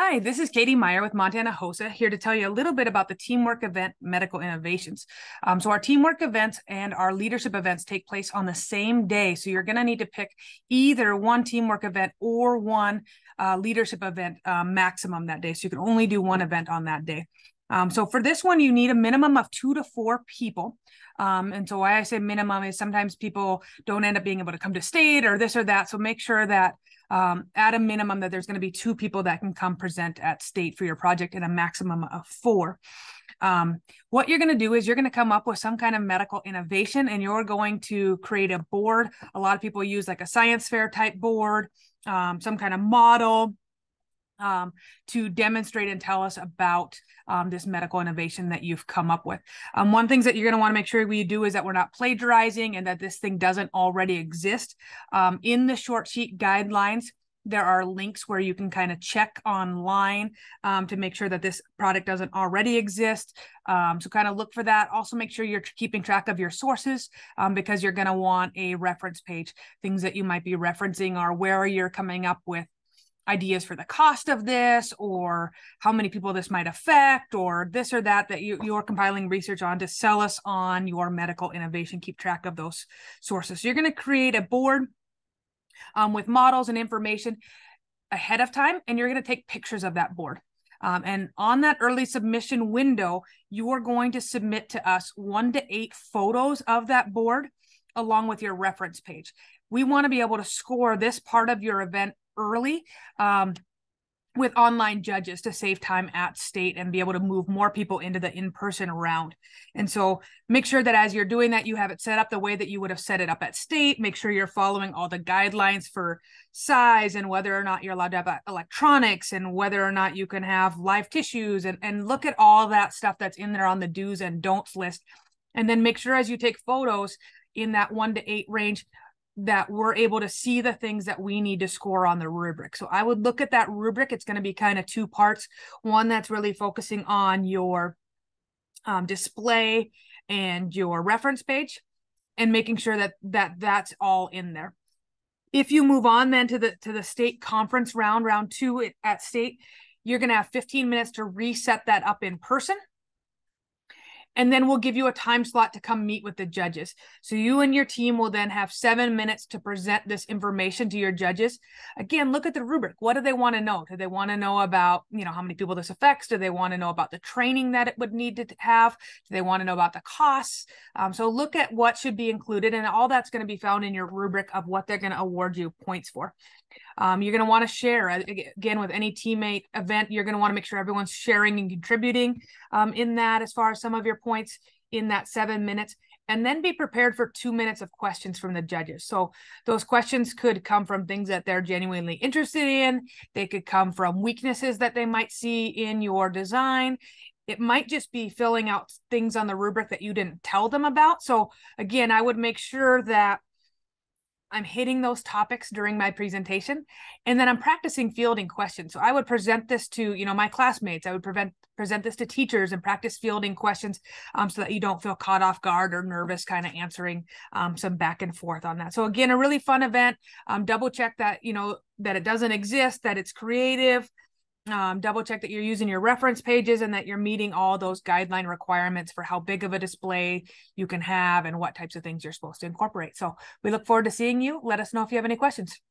Hi, this is Katie Meyer with Montana HOSA here to tell you a little bit about the Teamwork Event Medical Innovations. So our teamwork events and our leadership events take place on the same day. So you're going to need to pick either one teamwork event or one leadership event maximum that day. So you can only do one event on that day. So for this one, you need a minimum of 2 to 4 people. And so why I say minimum is sometimes people don't end up being able to come to state or this or that. So make sure that at a minimum that there's going to be 2 people that can come present at state for your project and a maximum of 4. What you're going to do is you're going to come up with some kind of medical innovation and you're going to create a board. A lot of people use like a science fair type board, some kind of model, to demonstrate and tell us about this medical innovation that you've come up with. One things that you're going to want to make sure we do is that we're not plagiarizing and that this thing doesn't already exist. In the short sheet guidelines, there are links where you can kind of check online to make sure that this product doesn't already exist. So kind of look for that. Also make sure you're keeping track of your sources because you're going to want a reference page. Things that you might be referencing are where you're coming up with ideas for the cost of this, or how many people this might affect, or this or that you're compiling research on to sell us on your medical innovation. Keep track of those sources. So you're going to create a board with models and information ahead of time, and you're going to take pictures of that board. And on that early submission window, you are going to submit to us 1 to 8 photos of that board along with your reference page. We want to be able to score this part of your event early with online judges to save time at state and be able to move more people into the in-person round. And so make sure that as you're doing that, you have it set up the way that you would have set it up at state. Make sure you're following all the guidelines for size and whether or not you're allowed to have electronics and whether or not you can have live tissues, and look at all that stuff that's in there on the do's and don'ts list. And then make sure as you take photos in that 1 to 8 range, that we're able to see the things that we need to score on the rubric. So I would look at that rubric. It's going to be kind of 2 parts. One that's really focusing on your display and your reference page and making sure that that's all in there. If you move on then to the state conference round 2 at state, you're going to have 15 minutes to reset that up in person. And then we'll give you a time slot to come meet with the judges. So you and your team will then have 7 minutes to present this information to your judges. Again, look at the rubric. What do they want to know? Do they want to know about, how many people this affects? Do they want to know about the training that it would need to have? Do they want to know about the costs? So look at what should be included, and all that's going to be found in your rubric of what they're going to award you points for. You're going to want to share. Again, with any teammate event, you're going to want to make sure everyone's sharing and contributing in that as far as some of your points in that 7 minutes. And then be prepared for 2 minutes of questions from the judges. So those questions could come from things that they're genuinely interested in. They could come from weaknesses that they might see in your design. It might just be filling out things on the rubric that you didn't tell them about. So again, I would make sure that I'm hitting those topics during my presentation, and then I'm practicing fielding questions. So I would present this to, my classmates. I would present this to teachers and practice fielding questions so that you don't feel caught off guard or nervous kind of answering some back and forth on that. So again, a really fun event. Double check that, that it doesn't exist, that it's creative. Double check that you're using your reference pages and that you're meeting all those guideline requirements for how big of a display you can have and what types of things you're supposed to incorporate. So we look forward to seeing you. Let us know if you have any questions.